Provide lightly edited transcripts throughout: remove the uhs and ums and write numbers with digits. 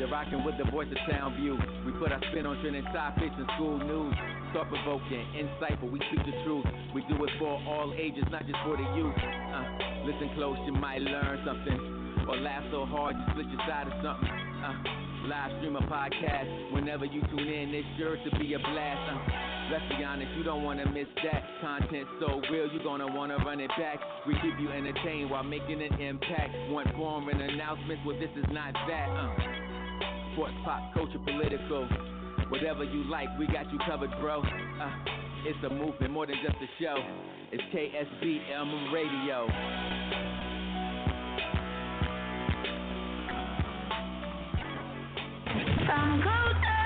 You're rocking with the voice of Town View. We put our spin on trending topics and school news. Thought-provoking, insightful, we speak the truth. We do it for all ages, not just for the youth. Listen close, you might learn something. Or laugh so hard, you split your side of something. Live stream a podcast. Whenever you tune in, it's sure to be a blast. Let's be honest, you don't want to miss that. Content so real, you're going to want to run it back. We keep you entertained while making an impact. Want foreign announcements? Well, this is not that. Sports, pop, culture, political. Whatever you like, we got you covered, bro. It's a movement more than just a show. It's KSBM Radio. From closer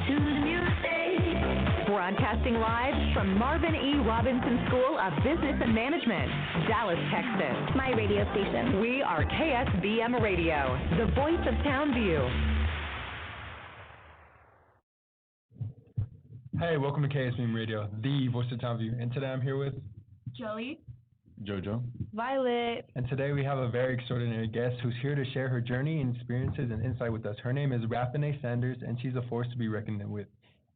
to the music. Broadcasting live from Marvin E. Robinson School of Business and Management, Dallas, Texas. My radio station. We are KSBM Radio, the voice of Townview. Hey, welcome to KSBM Radio, the voice of Townview. And today I'm here with Joey, Jojo, Violet, and today we have a very extraordinary guest who's here to share her journey and experiences and insight with us. Her name is Raffinae Sanders, and she's a force to be reckoned with.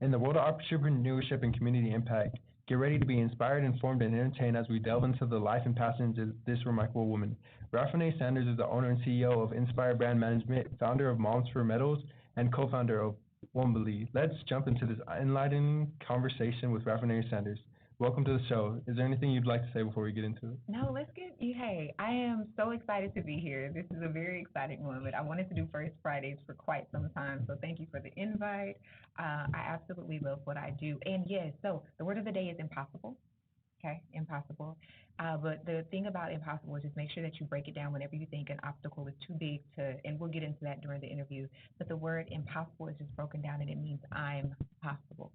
In the world of entrepreneurship and community impact, get ready to be inspired, informed, and entertained as we delve into the life and passions of this remarkable woman. Raffinae Sanders is the owner and CEO of Inspire Brand Management, founder of Moms for Medals, and co-founder of Wombilee. Let's jump into this enlightening conversation with Raffinae Sanders. Welcome to the show. Is there anything you'd like to say before we get into it? No, let's get you. Hey, I am so excited to be here. This is a very exciting moment. I wanted to do First Fridays for quite some time, so thank you for the invite. I absolutely love what I do. And yes, so the word of the day is impossible. Okay, impossible. But the thing about impossible is just make sure that you break it down whenever you think an obstacle is too big to, and we'll get into that during the interview, but the word impossible is just broken down and it means I'm possible.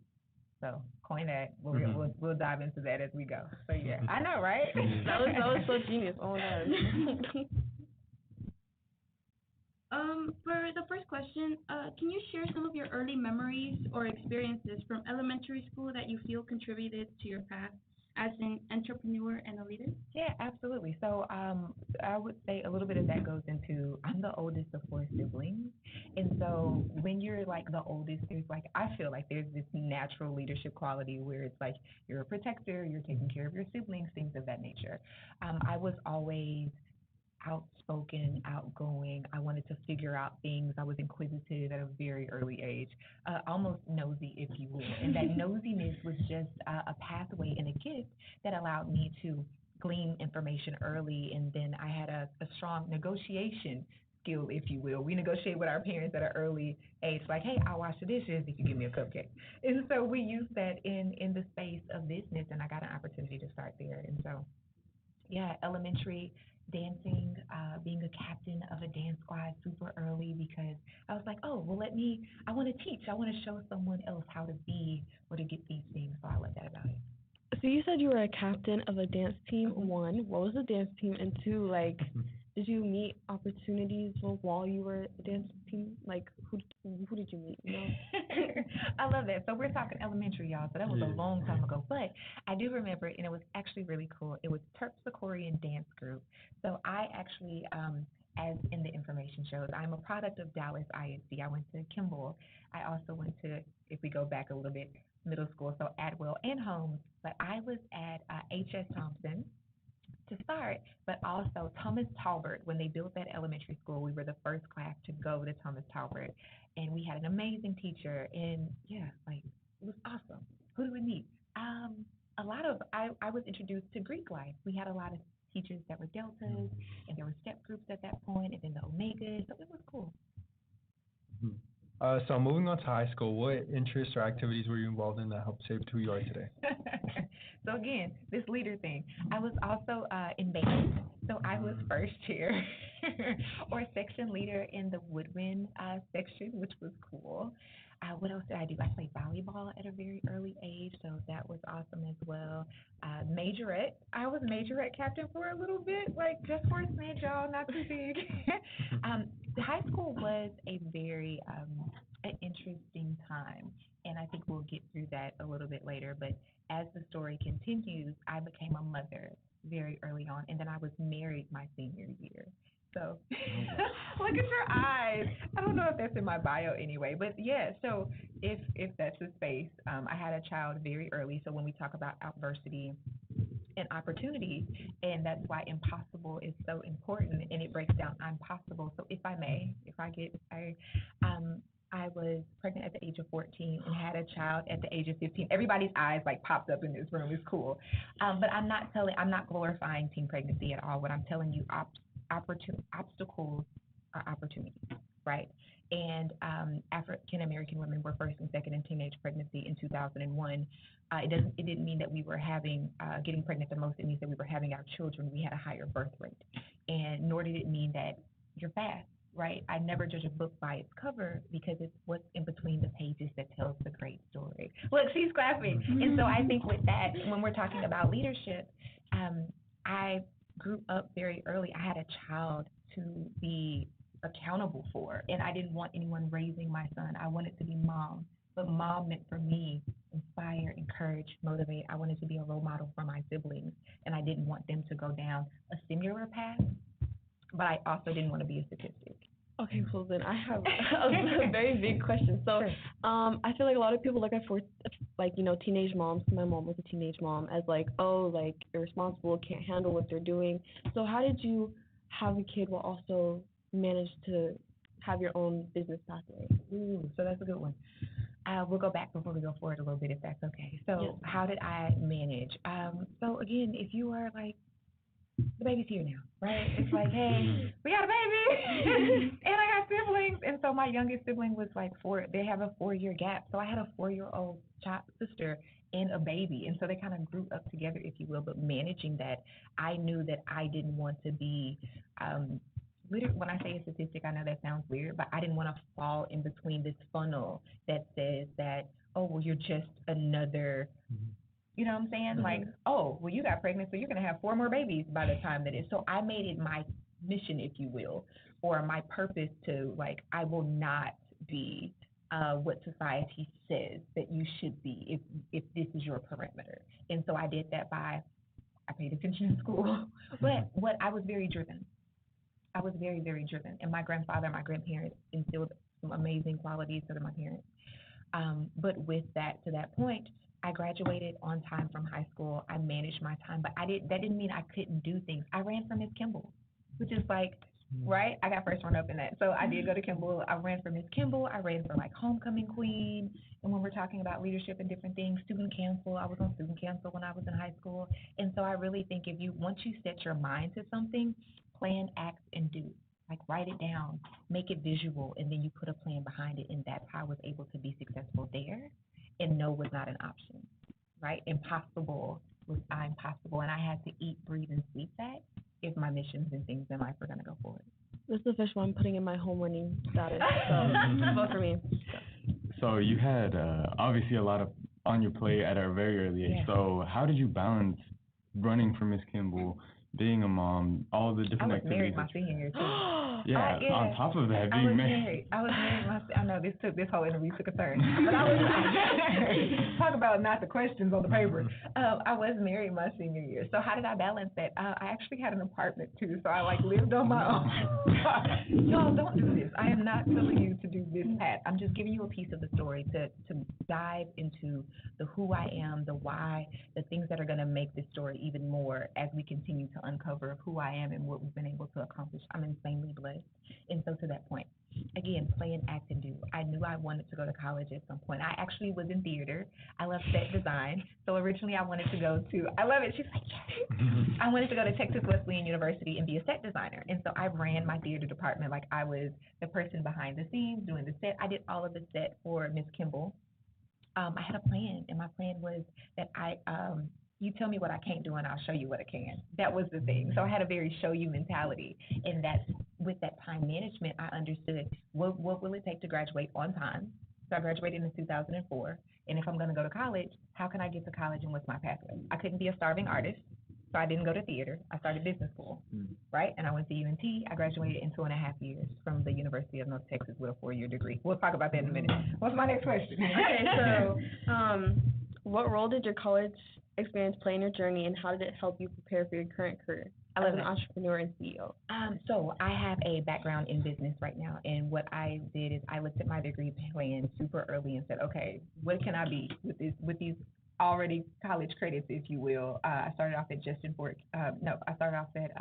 So coin that. We'll dive into that as we go. So yeah, I know, right? that was so genius. Oh my God. For the first question, can you share some of your early memories or experiences from elementary school that you feel contributed to your path as an entrepreneur and a leader? Yeah, absolutely. So I would say a little bit of that goes into, I'm the oldest of 4 siblings. And so when you're like the oldest, there's like, I feel like there's this natural leadership quality where it's like you're a protector, you're taking care of your siblings, things of that nature. I was always outspoken, outgoing. I wanted to figure out things. I was inquisitive at a very early age, almost nosy, if you will. And that nosiness was just a pathway and a gift that allowed me to glean information early. And then I had a strong negotiation skill, if you will. We negotiate with our parents at an early age, like, hey, I'll wash the dishes if you give me a cupcake. And so we used that in the space of business, and I got an opportunity to start there. And so, yeah, elementary dancing, being a captain of a dance squad super early because I was like, oh, well, I want to teach. I want to show someone else how to be or to get these things. So I love that about it. So you said you were a captain of a dance team. One, what was the dance team? And two, like, did you meet opportunities while you were a dance team? Like, who did you meet? You know? I love that. So we're talking elementary, y'all. So that was a long time ago. But I do remember, and it was actually really cool. It was Terpsichorean Dance Group. So I actually, as in the information shows, I'm a product of DallasISD. I went to Kimball. I also went to, if we go back a little bit, middle school, so Adwell and Holmes. But I was at H.S. Thompson to start, but also Thomas Talbert. When they built that elementary school, we were the first class to go to Thomas Talbert, and we had an amazing teacher, and yeah, like, it was awesome. Who do we meet? I was introduced to Greek life. We had a lot of teachers that were deltas, and there were step groups at that point, and then the omegas, so it was cool. So moving on to high school, what interests or activities were you involved in that helped shape who you are today? So again, this leader thing. I was also in band. So I was first chair or section leader in the woodwind section, which was cool. What else did I do? I played volleyball at a very early age, so that was awesome as well. Majorette. I was majorette captain for a little bit, like just for a smidge, y'all, not too big. High school was a very an interesting time, and I think we'll get through that a little bit later. But as the story continues, I became a mother very early on, and then I was married my senior year. So look at your eyes. I don't know if that's in my bio anyway, but yeah. So if that's the space, I had a child very early. So when we talk about adversity and opportunities, and that's why impossible is so important, and it breaks down impossible. So if I may, I was pregnant at the age of 14 and had a child at the age of 15. Everybody's eyes like popped up in this room. It's cool. But I'm not glorifying teen pregnancy at all. What I'm telling you, obstacles are opportunities, right? And African American women were first and second in teenage pregnancy in 2001. It didn't mean that we were getting pregnant the most. It means that we were having our children. We had a higher birth rate, and nor did it mean that you're fast. Right? I never judge a book by its cover because it's what's in between the pages that tells the great story. Look, she's clapping. And so I think with that, when we're talking about leadership, I grew up very early. I had a child to be accountable for, and I didn't want anyone raising my son. I wanted to be mom, but mom meant for me inspire, encourage, motivate. I wanted to be a role model for my siblings, and I didn't want them to go down a similar path. But I also didn't want to be a statistic. Okay, so then I have a very big question. So, sure. I feel like a lot of people look at teenage moms. My mom was a teenage mom as irresponsible, can't handle what they're doing. So how did you have a kid while also manage to have your own business pathway? Ooh, so that's a good one. We'll go back before we go forward a little bit, if that's okay. So How did I manage? So again, if you are like, the baby's here now, right? It's like, hey, we got a baby, and I got siblings. And so my youngest sibling was like 4. They have a 4-year gap. So I had a 4-year-old sister and a baby. And so they kind of grew up together, if you will. But managing that, I knew that I didn't want to be, when I say a statistic, I know that sounds weird, but I didn't want to fall in between this funnel that says that, oh, well, you're just another... You know what I'm saying? Like, oh, well, you got pregnant, so you're going to have 4 more babies by the time that is. So I made it my mission, if you will, or my purpose to, like, I will not be what society says that you should be if this is your parameter. And so I did that I paid attention in school. But I was very driven. I was very, very driven. And my grandfather and my grandparents instilled some amazing qualities to my parents. But with that, to that point, I graduated on time from high school. I managed my time, but that didn't mean I couldn't do things. I ran for Miss Kimball, which is like, right? I got first run up in that. So I did go to Kimball. I ran for Miss Kimball. I ran for like homecoming queen. And when we're talking about leadership and different things, student council, I was on student council when I was in high school. And so I really think once you set your mind to something, plan, act, and do. Like write it down, make it visual, and then you put a plan behind it. And that's how I was able to be successful there. And no was not an option, right? Impossible was impossible. And I had to eat, breathe, and sleep that if my missions and things in life were going to go forward. This is the official I'm putting in my home running status, so vote for me. So you had obviously a lot on your plate at a very early age. Yeah. So how did you balance running for Miss Kimball, being a mom, all the different activities? I was married my senior year, too. On top of that, being married. I was married. I know this whole interview took a turn. But I was talk about not the questions on the paper. I was married my senior year. So how did I balance that? I actually had an apartment, too. So I lived on my own. Y'all, don't do this. I am not telling you to do this, Pat. I'm just giving you a piece of the story to dive into the who I am, the why, the things that are going to make this story even more as we continue to uncover who I am and what we've been able to accomplish. I'm insanely blessed. And so to that point, again, plan, act, and do. I knew I wanted to go to college at some point. I actually was in theater. I love set design. So originally I wanted to go to, I love it. She's like, yes. I wanted to go to Texas Wesleyan University and be a set designer. And so I ran my theater department. Like I was the person behind the scenes doing the set. I did all of the set for Miss Kimball. I had a plan, and my plan was that you tell me what I can't do and I'll show you what I can. That was the thing. So I had a very show you mentality. And that's with that time management, I understood what will it take to graduate on time. So I graduated in 2004. And if I'm going to go to college, how can I get to college and what's my pathway? I couldn't be a starving artist, so I didn't go to theater. I started business school, right? And I went to UNT. I graduated in 2.5 years from the University of North Texas with a 4-year degree. We'll talk about that in a minute. What's my next question? Okay, so what role did your college experience play in your journey, and how did it help you prepare for your current career as an entrepreneur and CEO? So I have a background in business right now, and what I did is I looked at my degree plan super early and said, okay, what can I be with these already college credits, if you will. I started off at I started off at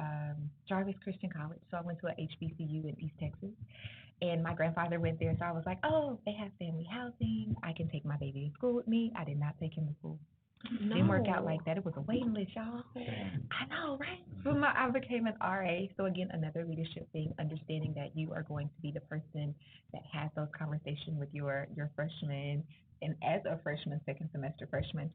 Jarvis Christian College, so I went to a HBCU in East Texas. And my grandfather went there, so I was like, oh, they have family housing. I can take my baby to school with me. I did not take him to school. No. Didn't work out like that. It was a waiting list, y'all. I know, right? So I became an RA. So again, another leadership thing, understanding that you are going to be the person that has those conversations with your freshmen. And as a freshman, second semester freshman,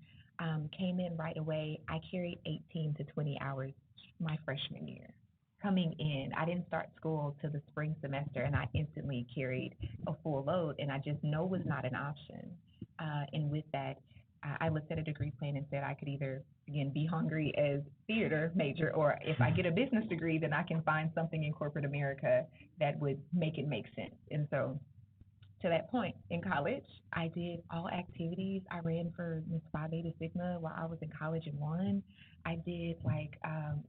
came in right away. I carried 18 to 20 hours my freshman year. Coming in, I didn't start school till the spring semester, and I instantly carried a full load, and I just know was not an option. And with that, I looked at a degree plan and said I could either, again, be hungry as theater major, or if I get a business degree, then I can find something in corporate America that would make it make sense. And so to that point, in college, I did all activities. I ran for Miss Phi Beta Sigma while I was in college and won. I did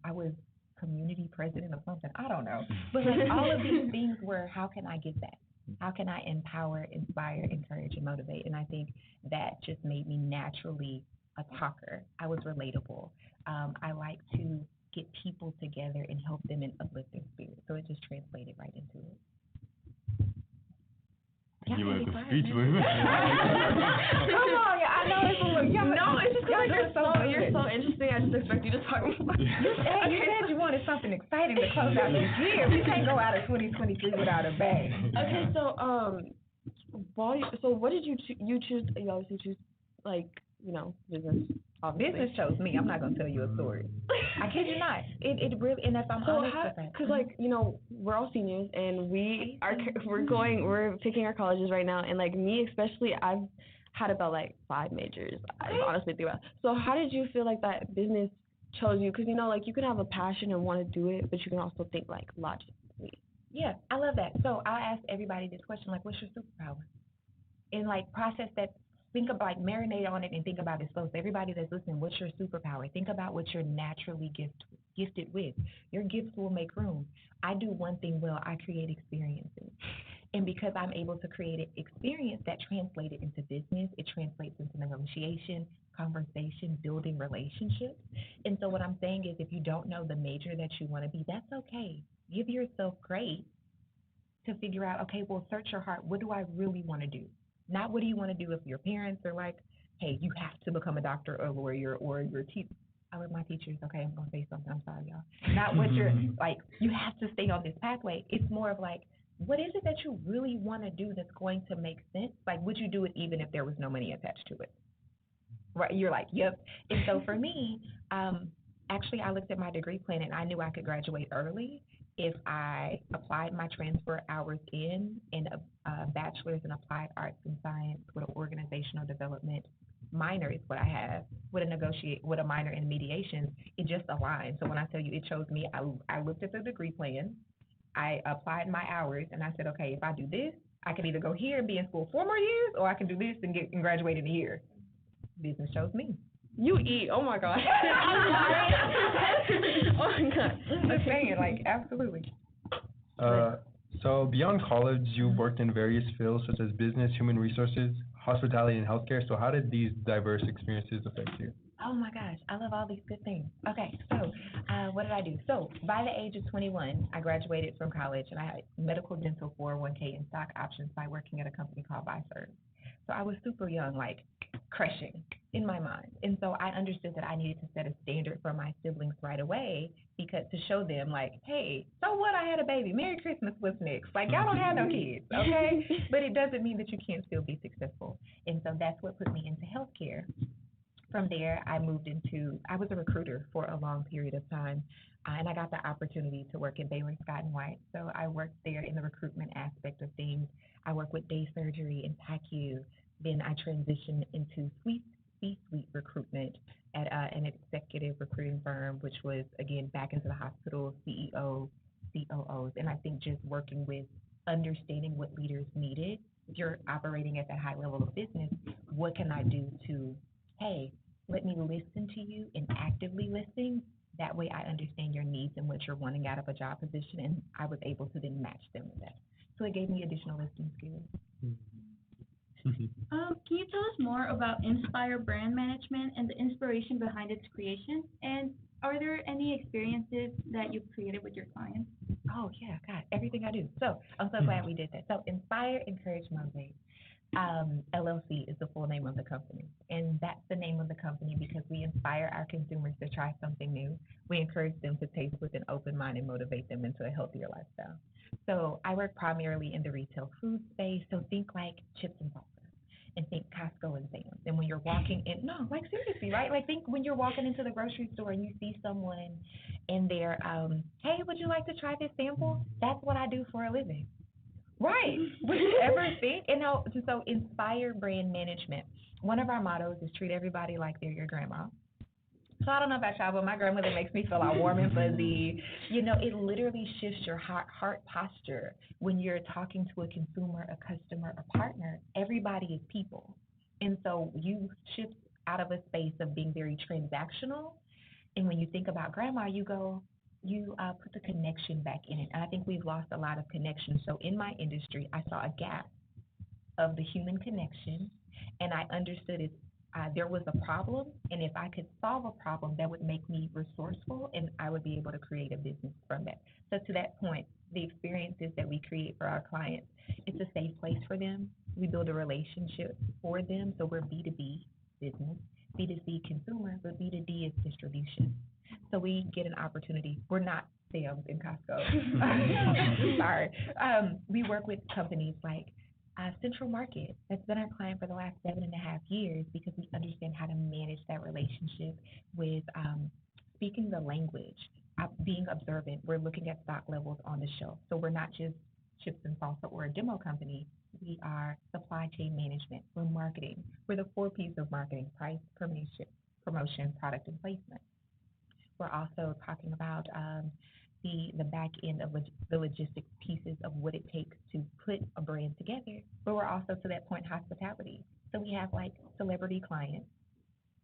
I was community president of something, I don't know. But all of these things were, how can I get that? How can I empower, inspire, encourage, and motivate? And I think that just made me naturally a talker. I was relatable. I like to get people together and help them and uplift their spirit. So it just translated right into it. You let the speech Come on, I know it's a little young. No, it's just because you're so interesting. I just expect you to talk more. You said you wanted something exciting to close out this year. We can't go out of 2023 without a bang. Okay, so what did you choose? You obviously choose business. Obviously. Business chose me. I'm not gonna tell you a story. I kid you not. It really, and if I'm honest with that. Because we're all seniors and we're picking our colleges right now, and me especially, I've had about 5 majors. I've honestly think about. So how did you feel like that business chose you? Because you can have a passion and want to do it, but you can also think logically. Yeah, I love that. So I ask everybody this question: what's your superpower? And process that. Think about marinate on it and think about it. So everybody that's listening, what's your superpower? Think about what you're naturally gifted with. Your gifts will make room. I do one thing well. I create experiences. And because I'm able to create an experience that translated into business, it translates into negotiation, conversation, building relationships. And so what I'm saying is, if you don't know the major that you want to be, that's okay. Give yourself grace to figure out, okay, well, search your heart. What do I really want to do? Not what do you want to do if your parents are like, hey, you have to become a doctor or a lawyer, or your teacher. I love my teachers. Okay, I'm going to say something. I'm sorry, y'all. Not what you're you have to stay on this pathway. It's more of what is it that you really want to do that's going to make sense? Would you do it even if there was no money attached to it? Right? You're yep. And so for me, actually, I looked at my degree plan and I knew I could graduate early if I applied my transfer hours in a bachelor's in applied arts and science with an organizational development minor is what I have, with a minor in mediation. It just aligned. So when I tell you it chose me, I looked at the degree plan, I applied my hours, and I said, okay, if I do this, I can either go here and be in school 4 more years, or I can do this and graduate in a year. Business chose me. You eat. Oh my gosh. Oh my God. I'm just saying, absolutely. So beyond college, you've worked in various fields such as business, human resources, hospitality, and healthcare. So how did these diverse experiences affect you? Oh my gosh, I love all these good things. Okay, so what did I do? So by the age of 21, I graduated from college, and I had medical, dental, 401k, and stock options by working at a company called Viserve. So I was super young, crushing in my mind. And so I understood that I needed to set a standard for my siblings right away, because to show them hey, so what, I had a baby, Merry Christmas, what's next? Y'all don't have no kids, okay? But it doesn't mean that you can't still be successful. And so that's what put me into healthcare. From there, I was a recruiter for a long period of time, and I got the opportunity to work at Baylor Scott & White. So I worked there in the recruitment aspect of things. I worked with day surgery and PACU. Then I transitioned into C-suite recruitment at an executive recruiting firm, which was, again, back into the hospital, CEOs, COOs. And I think just working with understanding what leaders needed. If you're operating at that high level of business, what can I do to, hey, let me listen to you and actively listen. That way I understand your needs and what you're wanting out of a job position, and I was able to then match them with that. So it gave me additional listening skills. Can you tell us more about Inspire brand management and the inspiration behind its creation? And are there any experiences that you've created with your clients? Oh yeah, God, everything I do. So I'm so glad we did that. So Inspire, Encourage, Motivate. LLC is the full name of the company. And that's the name of the company because we inspire our consumers to try something new. We encourage them to taste with an open mind and motivate them into a healthier lifestyle. So I work primarily in the retail food space. So think like chips and salsa. And think Costco and Sam's. And when you're walking in, no, like seriously, right? Like think when you're walking into the grocery store and you see someone and they're, hey, would you like to try this sample? That's what I do for a living. Right. Would you ever think? And so Inspire brand management. One of our mottos is treat everybody like they're your grandma. So I don't know about y'all, but my grandmother makes me feel all warm and fuzzy. You know, it literally shifts your heart posture when you're talking to a consumer, a customer, a partner. Everybody is people. And so you shift out of a space of being very transactional. And when you think about grandma, you put the connection back in it. And I think we've lost a lot of connection. So in my industry, I saw a gap of the human connection, and I understood it. There was a problem, and if I could solve a problem, that would make me resourceful, and I would be able to create a business from that. So to that point, the experiences that we create for our clients, it's a safe place for them. We build a relationship for them, so we're B2B business, B2C consumer, but B2D is distribution. So we get an opportunity. We're not Sam's in Costco. Sorry. We work with companies like Central Market. That's been our client for the last 7.5 years because we understand how to manage that relationship with speaking the language, being observant. We're looking at stock levels on the shelf. So we're not just chips and salsa or a demo company. We are supply chain management. We're marketing. We're the 4 P's of marketing: price, promotion, product, and placement. We're also talking about the back end of the logistic pieces of what it takes to put a brand together. But we're also, to that point, hospitality. So we have like celebrity clients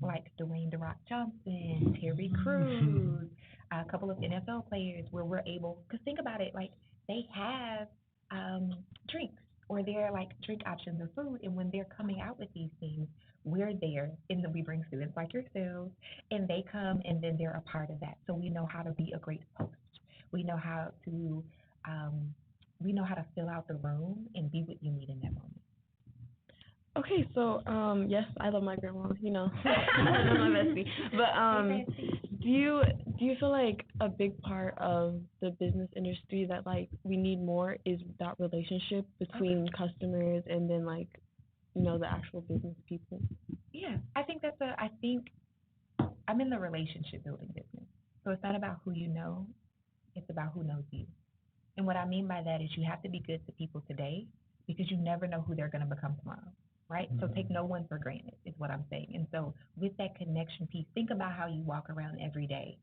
like Dwayne "The Rock" Johnson, Terry Crews, a couple of NFL players where we're able, because think about it, like they have drinks or they're like drink options or food. And when they're coming out with these things, we're there, and then we bring students like yourselves, and they come, and then they're a part of that. So we know how to be a great host. We know how to fill out the room and be what you need in that moment. Okay, so yes, I love my grandma. You know, I'm my bestie. But do you feel like a big part of the business industry that like we need more is that relationship between customers and then like, you know, the actual business people? Yeah, I think I'm in the relationship building business. So it's not about who you know, it's about who knows you. And what I mean by that is you have to be good to people today because you never know who they're going to become tomorrow, right? So take no one for granted is what I'm saying. And so with that connection piece, think about how you walk around every day.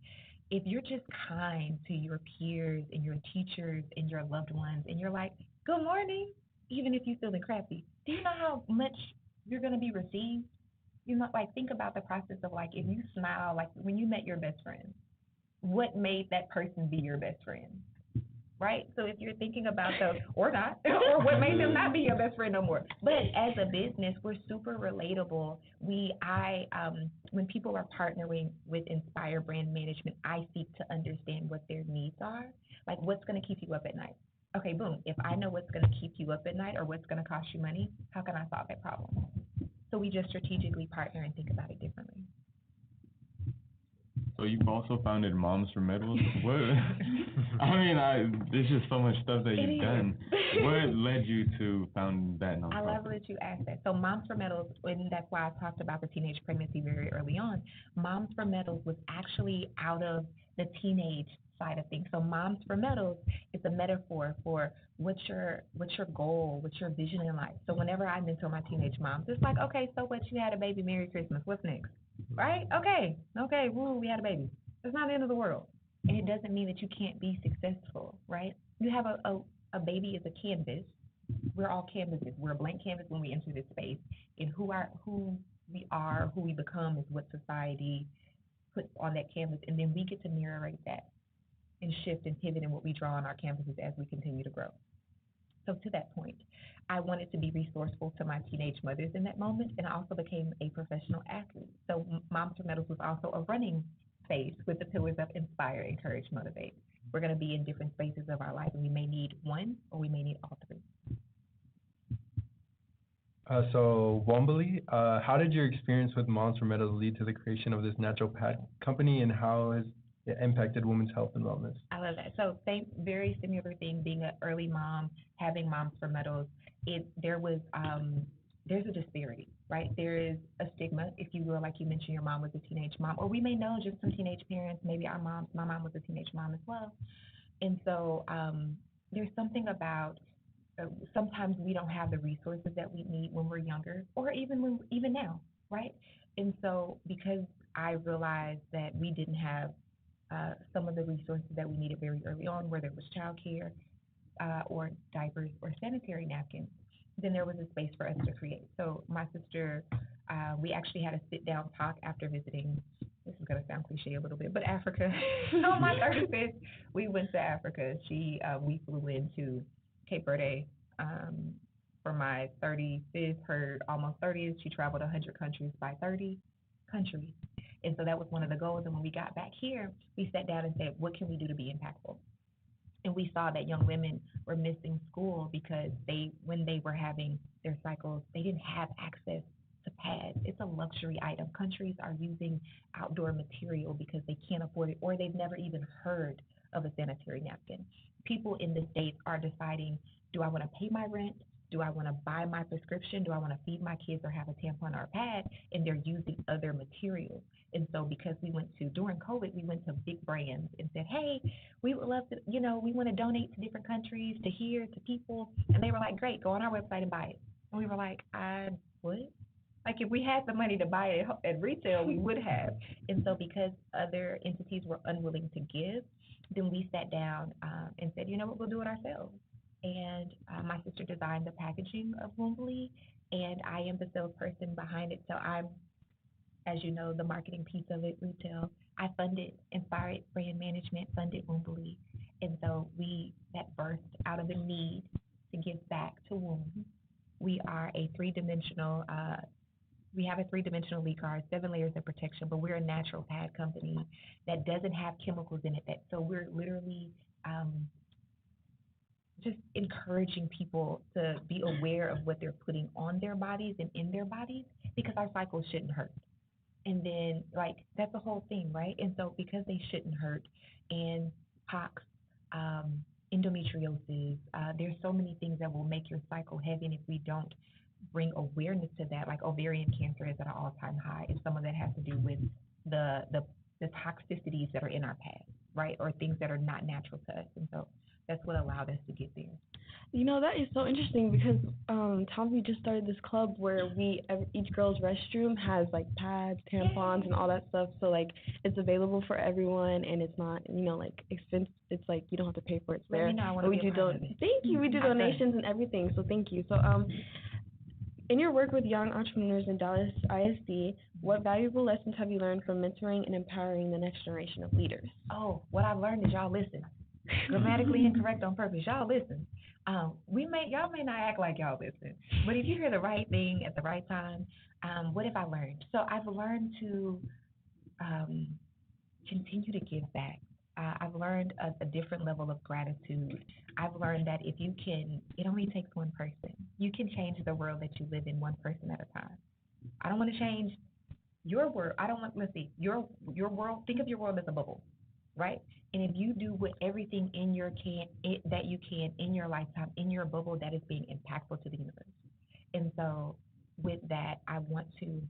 If you're just kind to your peers and your teachers and your loved ones and you're like, good morning, even if you're feeling crappy, do you know how much you're going to be received? You know, like think about the process of like if you smile, like when you met your best friend, what made that person be your best friend, right? So if you're thinking about or not, or what made them not be your best friend no more. But as a business, we're super relatable. When people are partnering with Inspire Brand Management, I seek to understand what their needs are, like what's going to keep you up at night. Okay, boom. If I know what's going to keep you up at night or what's going to cost you money, how can I solve that problem? So we just strategically partner and think about it differently. So you've also founded Moms for Medals. What? There's just so much stuff that you've done. What led you to found that nonprofit? I love that you asked that. So Moms for Medals, and that's why I talked about the teenage pregnancy very early on. Moms for Medals was actually out of the teenage side of things. So Moms for Medals is a metaphor for what's your goal, what's your vision in life. So whenever I mentor my teenage moms, it's like, okay, so what? You had a baby, Merry Christmas. What's next? Right? Okay, woo, we had a baby. It's not the end of the world. And it doesn't mean that you can't be successful, right? You have a baby is a canvas. We're all canvases. We're a blank canvas when we enter this space. And who we are, who we become is what society puts on that canvas, and then we get to narrate that and shift and pivot in what we draw on our canvases as we continue to grow. So to that point, I wanted to be resourceful to my teenage mothers in that moment, and I also became a professional athlete. So Moms for Medals was also a running space with the pillars of inspire, encourage, motivate. We're going to be in different spaces of our life, and we may need one or we may need all three. So Wombilee, how did your experience with Moms for Medals lead to the creation of this natural pad company, and how has it impacted women's health and wellness? I love that. So same, very similar thing, being an early mom, having Moms for Medals, there's a disparity, right? There is a stigma, if you will, like you mentioned, your mom was a teenage mom, or we may know just some teenage parents, maybe my mom was a teenage mom as well. And so there's something about, sometimes we don't have the resources that we need when we're younger, or even now, right? And so because I realized that we didn't have some of the resources that we needed very early on, whether it was childcare or diapers or sanitary napkins, then there was a space for us to create. So my sister, we actually had a sit-down talk after visiting, this is going to sound cliche a little bit, but Africa. On my 35th, we went to Africa. We flew into Cape Verde for my 35th, her almost 30th. She traveled 100 countries by 30 countries. And so that was one of the goals. And when we got back here, we sat down and said, what can we do to be impactful? And we saw that young women were missing school because when they were having their cycles, they didn't have access to pads. It's a luxury item. Countries are using outdoor material because they can't afford it, or they've never even heard of a sanitary napkin. People in the States are deciding, do I want to pay my rent? Do I want to buy my prescription? Do I want to feed my kids or have a tampon or a pad? And they're using other materials. And so because during COVID, we went to big brands and said, hey, we would love to, we want to donate to different countries, to here, to people. And they were like, great, go on our website and buy it. And we were like, what? Like if we had the money to buy it at retail, we would have. And so because other entities were unwilling to give, then we sat down and said, you know what, we'll do it ourselves. And my sister designed the packaging of Wombilee, and I am the salesperson behind it. So I'm, as you know, the marketing piece of it, retail. I funded, inspired brand management, funded Wombilee. And so that birthed out of the need to give back to women. We are a three-dimensional, we have a three-dimensional lead card, 7 layers of protection, but we're a natural pad company that doesn't have chemicals in it. So we're literally just encouraging people to be aware of what they're putting on their bodies and in their bodies, because our cycles shouldn't hurt. And then, that's the whole thing, right? And so because they shouldn't hurt, and pox, endometriosis, there's so many things that will make your cycle heavy, and if we don't bring awareness to that, like ovarian cancer is at an all-time high, and some of that has to do with the toxicities that are in our past, right? Or things that are not natural to us. And so that's what allowed us to get there. That is so interesting because Tommy just started this club where each girl's restroom has pads, tampons, and all that stuff. So it's available for everyone, and it's not expensive. It's you don't have to pay for it. It's there. We do thank you. We do donations and everything. So thank you. So in your work with young entrepreneurs in DallasISD, what valuable lessons have you learned from mentoring and empowering the next generation of leaders? Oh, what I've learned is y'all listen. Grammatically incorrect on purpose. Y'all listen. Y'all may not act like y'all listen, but if you hear the right thing at the right time, what have I learned? So I've learned to continue to give back. I've learned a different level of gratitude. I've learned that it only takes one person. You can change the world that you live in one person at a time. I don't want to change your world. Your world, think of your world as a bubble, right? And if you do everything that you can in your lifetime, in your bubble, that is being impactful to the universe. And so with that, I want to,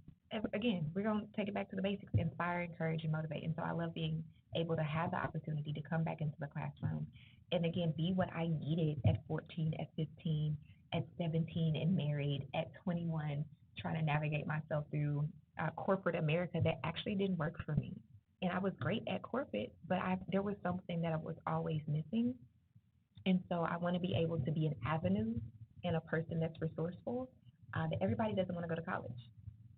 again, we're going to take it back to the basics, inspire, encourage, and motivate. And so I love being able to have the opportunity to come back into the classroom and, again, be what I needed at 14, at 15, at 17, and married, at 21, trying to navigate myself through corporate America that actually didn't work for me. And I was great at corporate, but there was something that I was always missing. And so I want to be able to be an avenue and a person that's resourceful. That everybody doesn't want to go to college,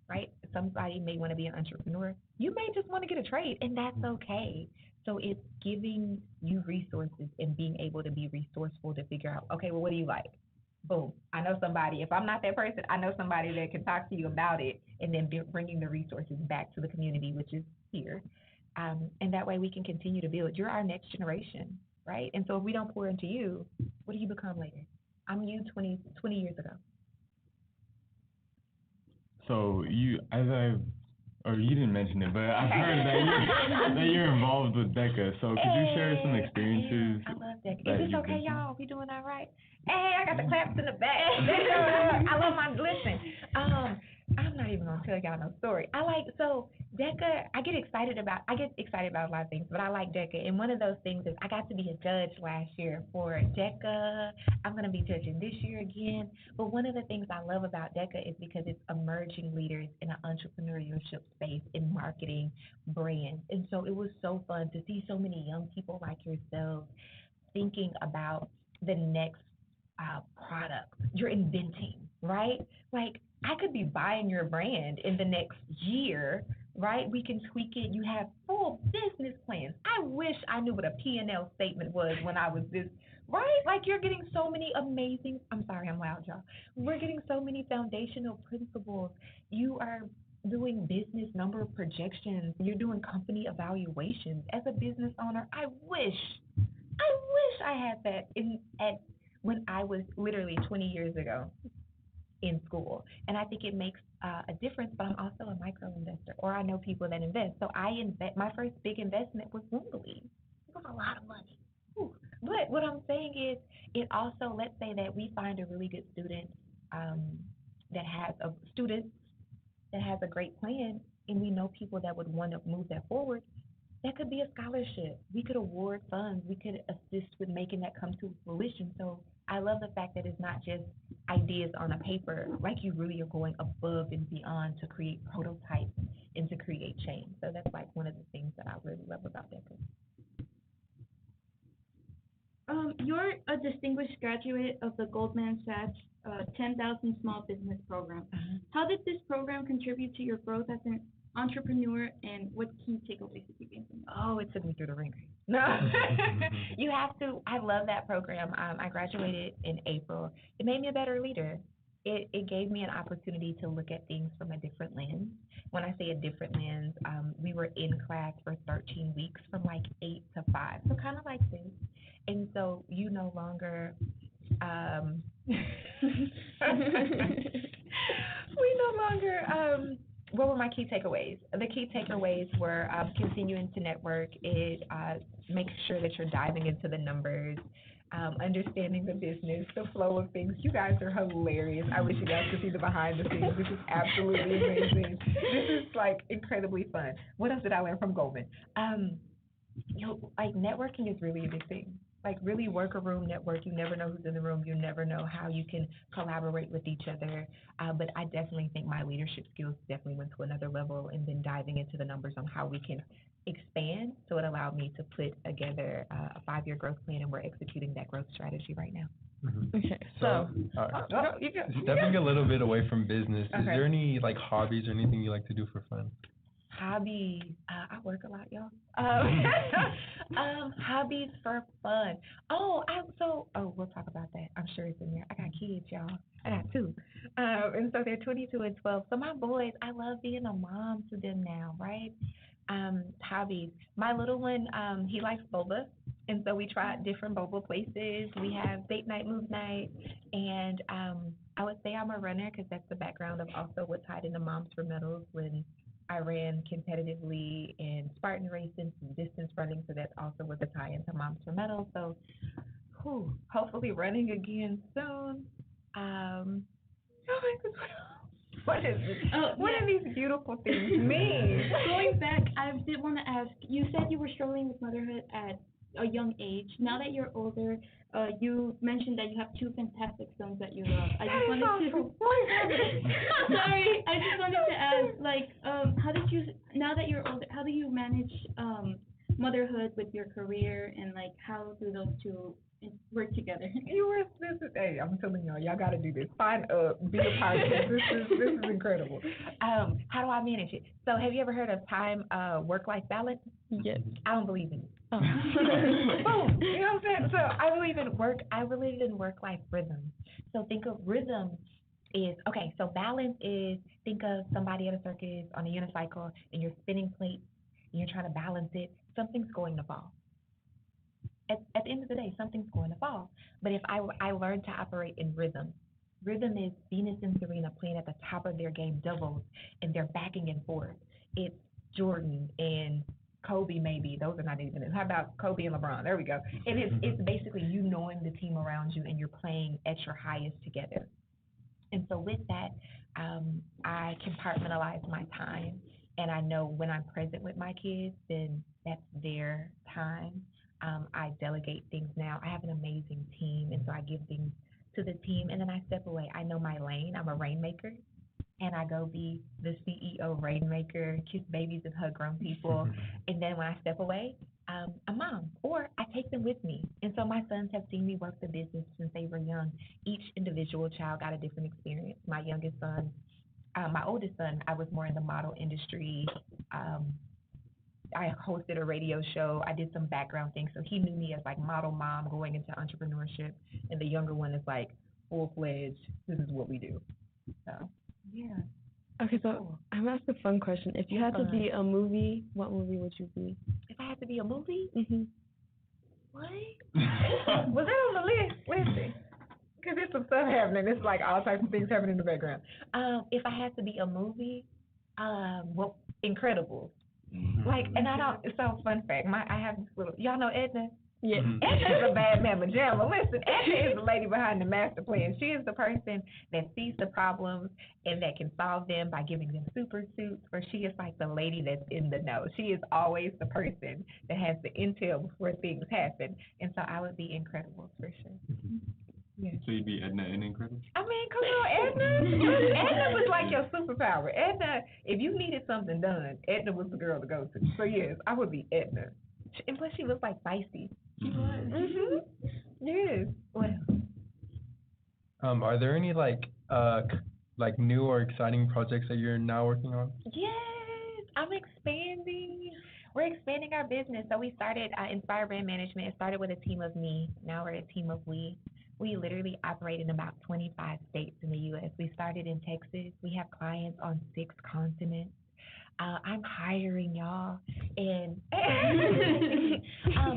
right? somebody may want to be an entrepreneur. You may just want to get a trade, and that's okay. So it's giving you resources and being able to be resourceful to figure out, okay, well, what do you like? Boom. I know somebody. If I'm not that person, I know somebody that can talk to you about it, and then bringing the resources back to the community, which is here. And that way we can continue to build. You're our next generation, right? And so if we don't pour into you, what do you become later? I'm you 20 years ago. So you didn't mention it, but I've heard that you're involved with DECA. So could you share some experiences? I love DECA. Is this okay, y'all? We doing all right? Hey, I got the claps in the back. I love my, listen. I'm not even gonna tell y'all no story. So DECA, I get excited about a lot of things, but I like DECA. And one of those things is I got to be a judge last year for DECA. I'm gonna be judging this year again. But one of the things I love about DECA is because it's emerging leaders in an entrepreneurship space in marketing brands. And so it was so fun to see so many young people like yourselves thinking about the next product you're inventing, right? Like, I could be buying your brand in the next year, right? We can tweak it. You have full business plans. I wish I knew what a P&L statement was when I was this, right? Like, you're getting so many amazing, I'm sorry, I'm loud, y'all. We're getting so many foundational principles. You are doing business number projections. You're doing company evaluations. As a business owner, I wish I had that when I was literally 20 years ago in school. And I think it makes a difference, but I'm also a micro investor, or I know people that invest. So my first big investment was Wombilee. It was a lot of money. Ooh. But what I'm saying is, it also, let's say that we find a really good student that has a great plan, and we know people that would want to move that forward. That could be a scholarship. We could award funds. We could assist with making that come to fruition. So I love the fact that it's not just ideas on a paper, like you really are going above and beyond to create prototypes and to create change. So that's like one of the things that I really love about DECA. You're a distinguished graduate of the Goldman Sachs 10,000 Small Business Program. How did this program contribute to your growth as an entrepreneur, and what key takeaways did you gain from it? Oh, it took me through the ringer. No, you have to. I love that program. I graduated in April. It made me a better leader. It gave me an opportunity to look at things from a different lens. When I say a different lens, we were in class for 13 weeks from like 8 to 5, so kind of like this. And so you no longer, what were my key takeaways? The key takeaways were continuing to network. It makes sure that you're diving into the numbers, understanding the business, the flow of things. You guys are hilarious. I wish you guys could see the behind the scenes. This is absolutely amazing. This is like incredibly fun. What else did I learn from Goldman? Like networking is really a big thing. Like really work a room network. You never know who's in the room. You never know how you can collaborate with each other. But I definitely think my leadership skills definitely went to another level, and then diving into the numbers on how we can expand. So it allowed me to put together a 5-year growth plan, and we're executing that growth strategy right now. Mm-hmm. Okay, stepping a little bit away from business, is there any like hobbies or anything you like to do for fun? Hobbies, I work a lot, y'all. Hobbies for fun. We'll talk about that. I'm sure it's in there. I got kids, y'all. I got 2. And so they're 22 and 12. So my boys, I love being a mom to them now, right? Hobbies. My little one, he likes boba. And so we tried different boba places. We have date night, move night. And I would say I'm a runner because that's the background of also what tied into Moms for Medals when I ran competitively in Spartan racing and distance running, so that's also with a tie into Moms for Medals. So, hopefully running again soon. What is this? What do these beautiful things mean? Going back, I did want to ask, you said you were struggling with motherhood at a young age. Now that you're older, you mentioned that you have 2 fantastic sons that you love. I just wanted to ask, like, now that you're older, how do you manage motherhood with your career, and like how do those two work together? Hey, I'm telling y'all got to do this. Sign up, be a part of this. This is incredible. How do I manage it? So, have you ever heard of work-life balance? Yes. I don't believe in it. Oh. Boom. You know what I'm saying? So, I believe in work-life rhythm. So, think of rhythm is okay. So, balance is, think of somebody at a circus on a unicycle, and you're spinning plates, and you're trying to balance it. Something's going to fall. At the end of the day, something's going to fall. But if I learned to operate in rhythm is Venus and Serena playing at the top of their game doubles, and they're backing and forth. It's Jordan and Kobe, maybe. Those are not even it. How about Kobe and LeBron? There we go. And it's basically you knowing the team around you, and you're playing at your highest together. And so with that, I compartmentalize my time, and I know when I'm present with my kids, then that's their time. I delegate things now. I have an amazing team, and so I give things to the team, and then I step away. I know my lane. I'm a rainmaker, and I go be the CEO rainmaker, kiss babies and hug grown people. And then when I step away, a mom, or I take them with me. And so my sons have seen me work the business since they were young. Each individual child got a different experience. My youngest son, my oldest son, I was more in the model industry. I hosted a radio show. I did some background things. So he knew me as like model mom going into entrepreneurship. And the younger one is like full-fledged, this is what we do. So, yeah. Okay, so I'm asking a fun question. If you had to be a movie, what movie would you be? If I had to be a movie? Mm-hmm. What? Was that on the list? Listen. Because there's some stuff happening. It's like all types of things happening in the background. If I had to be a movie, well, Incredible. Like, and I don't, so fun fact, I have this little, y'all know Edna? Yeah. Edna's a bad mamma jamma. Listen, Edna is the lady behind the master plan. She is the person that sees the problems and that can solve them by giving them super suits, or she is like the lady that's in the know. She is always the person that has the intel before things happen. And so I would be Incredible for sure. Yeah. So you'd be Edna in Incredible? I mean, come on, Edna. Edna was like your superpower. Edna, if you needed something done, Edna was the girl to go to. So yes, I would be Edna. And plus, she was like feisty. She was. Mm-hmm. Yes. Well. Are there any like new or exciting projects that you're now working on? Yes, I'm expanding. We're expanding our business. So we started Inspire Brand Management. It started with a team of me. Now we're a team of we. We literally operate in about 25 states in the U.S. We started in Texas. We have clients on 6 continents. I'm hiring y'all, and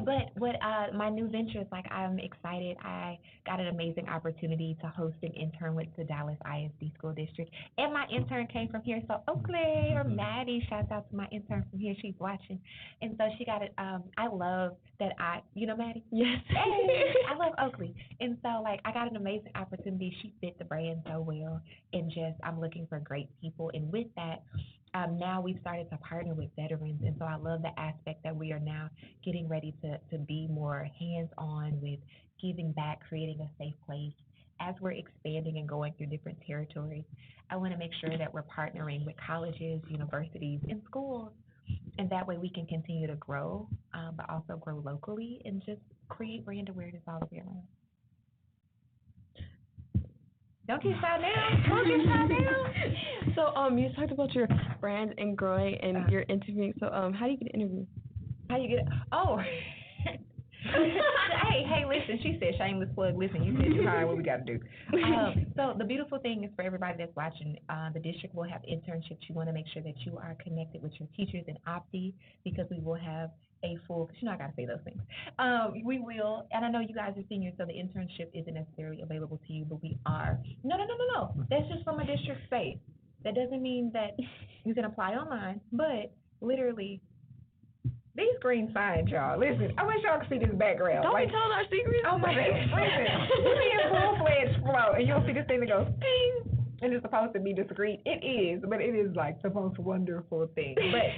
but my new ventures, like I'm excited. I got an amazing opportunity to host an intern with the DallasISD school district, and my intern came from here. So Oakley or Maddie, shouts out to my intern from here. She's watching, and so she got it. I love that you know Maddie. Yes. Hey, I love Oakley, and so like I got an amazing opportunity. She fit the brand so well, and just I'm looking for great people, and with that. Now we've started to partner with veterans, and so I love the aspect that we are now getting ready to be more hands-on with giving back, creating a safe place. As we're expanding and going through different territories, I want to make sure that we're partnering with colleges, universities, and schools, and that way we can continue to grow, but also grow locally and just create brand awareness all the way around. Don't get shy now. Don't get shy now. So, you talked about your brand and growing and your interviewing. So, how do you get an interview? How you get it? Oh. hey, listen, she said shameless plug. Listen, you said you hired, what we got to do. So the beautiful thing is for everybody that's watching, the district will have internships. You want to make sure that you are connected with your teachers in Opti because we will have a full, because I got to say those things. We will, and I know you guys are seniors, so the internship isn't necessarily available to you, but we are. No. That's just from a district space. That doesn't mean that you can apply online, but literally, these green signs, y'all. Listen, I wish y'all could see this background. Don't be telling our secrets. Oh my goodness. Listen, we be in full-fledged flow, and you'll see this thing that goes ding, and it's supposed to be discreet. It is, but it is like the most wonderful thing. But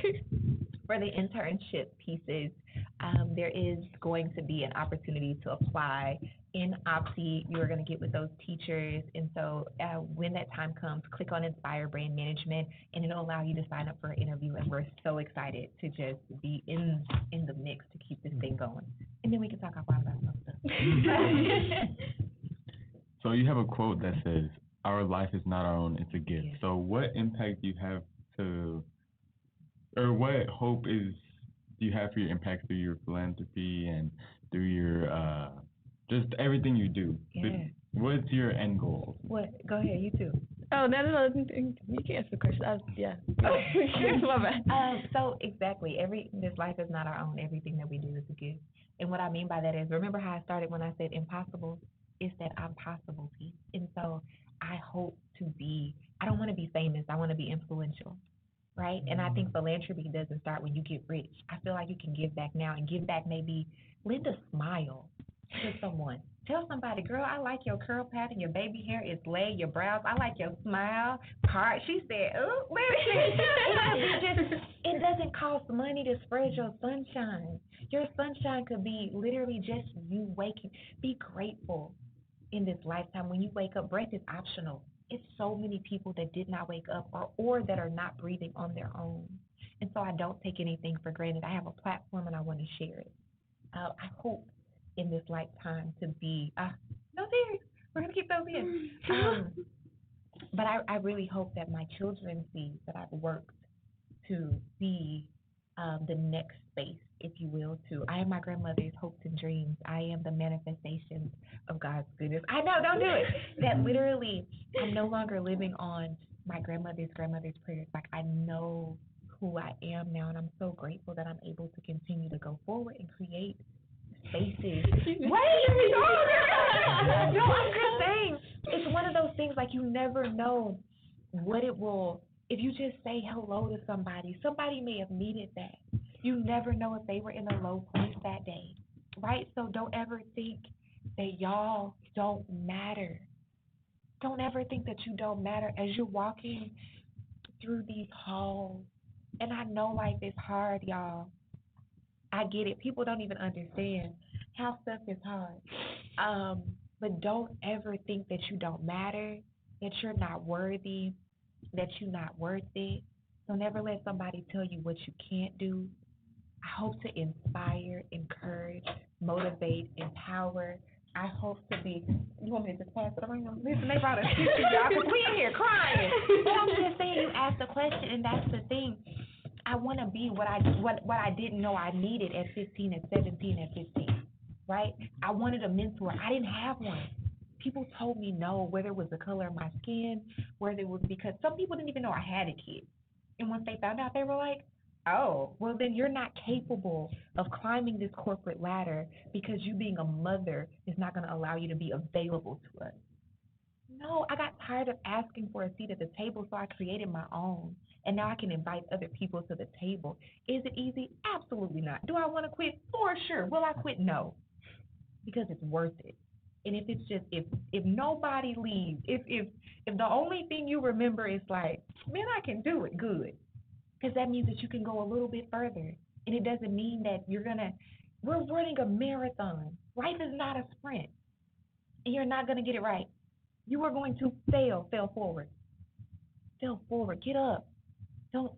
for the internship pieces, there is going to be an opportunity to apply in OPSI, you're going to get with those teachers. And so when that time comes, click on Inspire Brand Management, and it'll allow you to sign up for an interview. And we're so excited to just be in the mix to keep this thing going. And then we can talk about some stuff. So you have a quote that says, "Our life is not our own, it's a gift." Yeah. So what impact do you have or what hope do you have for your impact through your philanthropy and through your just everything you do? Yeah. What's your end goal? What? Go ahead, you too. Oh, no. You can answer the question. Yeah. Okay. My bad. So exactly, this life is not our own. Everything that we do is a gift. And what I mean by that is, remember how I started when I said impossible? It's that I'm possible piece. And so I hope to be, I don't want to be famous. I want to be influential, right? And I think philanthropy doesn't start when you get rich. I feel like you can give back now, and give back maybe lend a smile to someone. Tell somebody, girl, I like your curl pattern, your baby hair is laid, your brows, I like your smile. She said, oh, it doesn't cost money to spread your sunshine. Your sunshine could be literally just you waking. Be grateful in this lifetime. When you wake up, breath is optional. It's so many people that did not wake up or that are not breathing on their own. And so I don't take anything for granted. I have a platform and I want to share it. I hope in this lifetime to be, no tears, we're going to keep those in. But I really hope that my children see that I've worked to be the next space, if you will, I am my grandmother's hopes and dreams. I am the manifestation of God's goodness. I know, don't do it. That literally, I'm no longer living on my grandmother's prayers. Like, I know who I am now, and I'm so grateful that I'm able to continue to go forward and create spaces. No, I'm just saying, it's one of those things, like, you never know what it will, if you just say hello to somebody may have needed that. You never know if they were in a low place that day, right? So don't ever think that y'all don't matter. Don't ever think that you don't matter as you're walking through these halls. And I know life is hard, y'all. I get it. People don't even understand how stuff is hard. But don't ever think that you don't matter, that you're not worthy, that you're not worth it. Don't ever let somebody tell you what you can't do. I hope to inspire, encourage, motivate, empower. I hope to be, you want me to just pass it around? Listen, they brought a speaker, y'all, because we in here crying. But I'm just saying, you asked a question, and that's the thing. I want to be what I didn't know I needed at 15, at 17, at 15, right? I wanted a mentor. I didn't have one. People told me no, whether it was the color of my skin, whether it was because some people didn't even know I had a kid. And once they found out, they were like, oh, well, then you're not capable of climbing this corporate ladder because you being a mother is not going to allow you to be available to us. No, I got tired of asking for a seat at the table, so I created my own. And now I can invite other people to the table. Is it easy? Absolutely not. Do I want to quit? For sure. Will I quit? No. Because it's worth it. And if it's just, if nobody leaves, if the only thing you remember is like, man, I can do it, good. Because that means that you can go a little bit further. And it doesn't mean that we're running a marathon. Life is not a sprint. And you're not going to get it right. You are going to fail forward. Fail forward, get up. Don't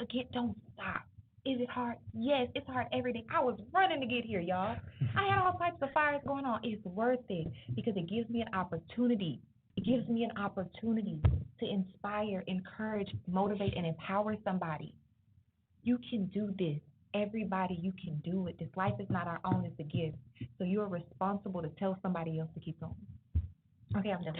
stop. Is it hard? Yes, it's hard every day. I was running to get here, y'all. I had all types of fires going on. It's worth it because it gives me an opportunity. It gives me an opportunity to inspire, encourage, motivate, and empower somebody. You can do this. Everybody, you can do it. This life is not our own, it's a gift. So you are responsible to tell somebody else to keep going. Okay, I'm done.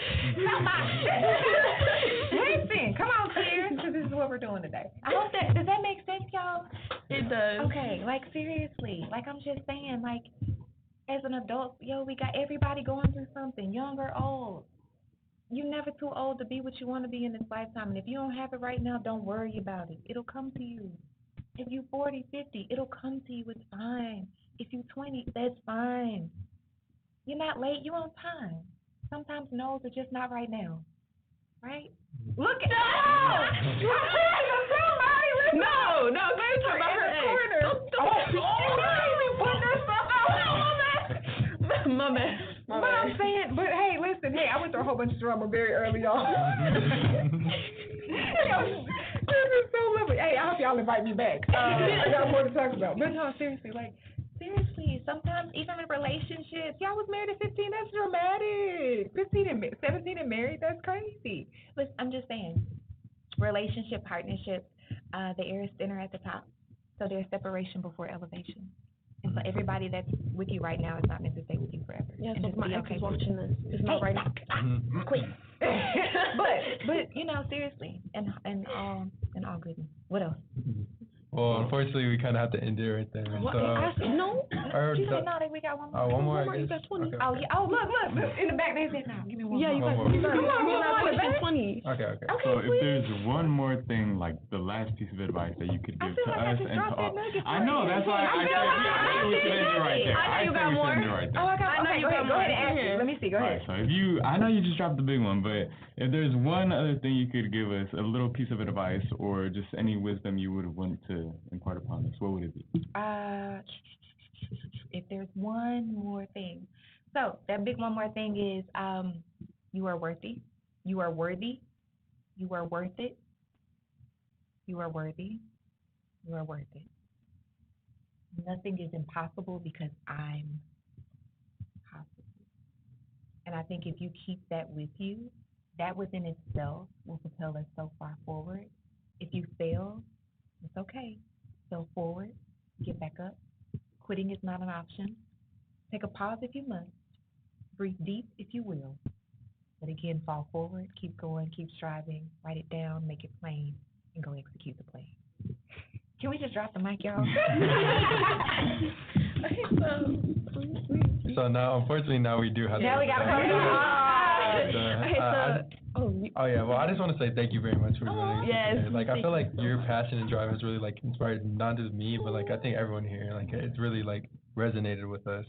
Listen, come on, Claire, because this is what we're doing today. I hope does that make sense, y'all? It does. Okay, like seriously, like I'm just saying, like as an adult, we got everybody going through something, young or old. You're never too old to be what you want to be in this lifetime, and if you don't have it right now, don't worry about it. It'll come to you. If you're 40, 50, it'll come to you. It's fine. If you're 20, that's fine. You're not late. You're on time. Sometimes no's are just not right now, right? Look at No, go talk about her ex. Don't even put this stuff out. My man. But I'm saying, because hey, I went through a whole bunch of drama very early on. This is so lovely. Hey, I hope y'all invite me back. I got more to talk about. But no, seriously, sometimes even in relationships, y'all was married at 15, that's dramatic. 17 and married, that's crazy. Listen, I'm just saying, relationship, partnerships, the air is thinner at the top. So there's separation before elevation. And so everybody that's with you right now is not meant to stay with you forever. Yeah, so my ex is watching this. It's not right now. Quit. but seriously, and all goodness. What else? Well, unfortunately, we kind of have to end it right there. What? So, No. She said no. We got one more. one more. You got 20. Okay. Oh, yeah. Oh, look. In the back, they said no. Give me one. Yeah, you One got more. 20. Come on, 20. Okay. So if there's one more thing, like the last piece of advice that you could give to us and to all, I know that's why I said we should end it right there. I know you got more. Oh, I know you got more. Go ahead and ask it. Let me see. Go ahead. All right, so I know you just dropped the big one, but if there's one other thing you could give us, a little piece of advice or just any wisdom you would want to impart upon us, what would it be? If there's one more thing. So that big one more thing is you are worthy. You are worthy. You are worth it. You are worthy. You are worth it. Nothing is impossible because I'm possible. And I think if you keep that with you, that within itself will propel us so far forward. If you fail, it's okay. Go forward, get back up. Quitting is not an option. Take a pause if you must. Breathe deep if you will. But again, fall forward, keep going, keep striving, write it down, make it plain, and go execute the plan. Can we just drop the mic, y'all? So now, unfortunately, we do have to. Now we got to Oh yeah, well I just want to say thank you very much for doing Yes. Like I feel like your passion and drive has really like inspired not just me, but like I think everyone here. Like it's really like resonated with us.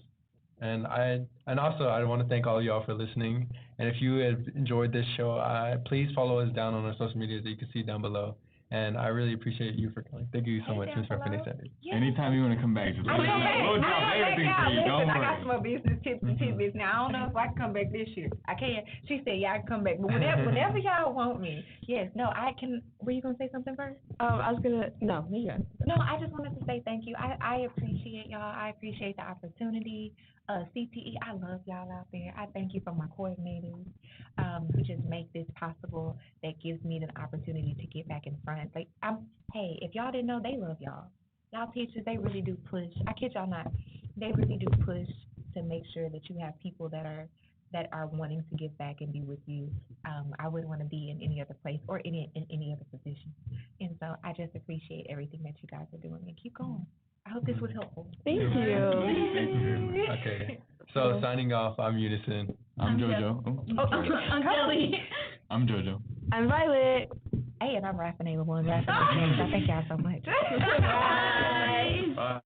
And also I want to thank all of y'all for listening. And if you have enjoyed this show, please follow us down on our social media that you can see down below. And I really appreciate you for coming. Thank you so much, Ms. Raffinae Sanders. Yeah. Anytime you want to come back, just let us know. We'll drop everything for you. Don't I got worry. some more business tips and tidbits. Now, I don't know if I can come back this year. I can. She said, yeah, I can come back. But whenever y'all want me, yes, no, I can. Were you going to say something first? I was going to, no, you got it. No, I just wanted to say thank you. I appreciate y'all. I appreciate the opportunity. CTE, I love y'all out there. I thank you for my coordinators who just make this possible. That gives me the opportunity to get back in front. Like, hey, if y'all didn't know, they love y'all. Y'all teachers, they really do push. I kid y'all not. They really do push to make sure that you have people that are wanting to give back and be with you. I wouldn't want to be in any other place or in any other position. And so I just appreciate everything that you guys are doing, and keep going. I hope this was helpful. Thank you. Thank you very much. Okay. So signing off, I'm Unison. I'm JoJo. I'm Kelly. I'm JoJo. I'm Violet. Hey, and I'm Raffinae Sanders. Thank y'all so much. Bye. Bye.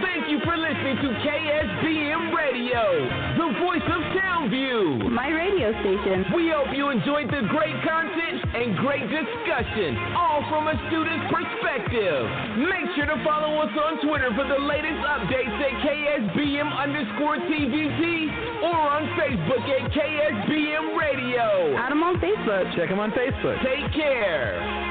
Thank you for listening to KSBM Radio, the voice of Townview. My radio station. We hope you enjoyed the great content and great discussion, all from a student's perspective. Make sure to follow us on Twitter for the latest updates at KSBM_TVT or on Facebook at KSBM Radio. Add them on Facebook. Check them on Facebook. Take care.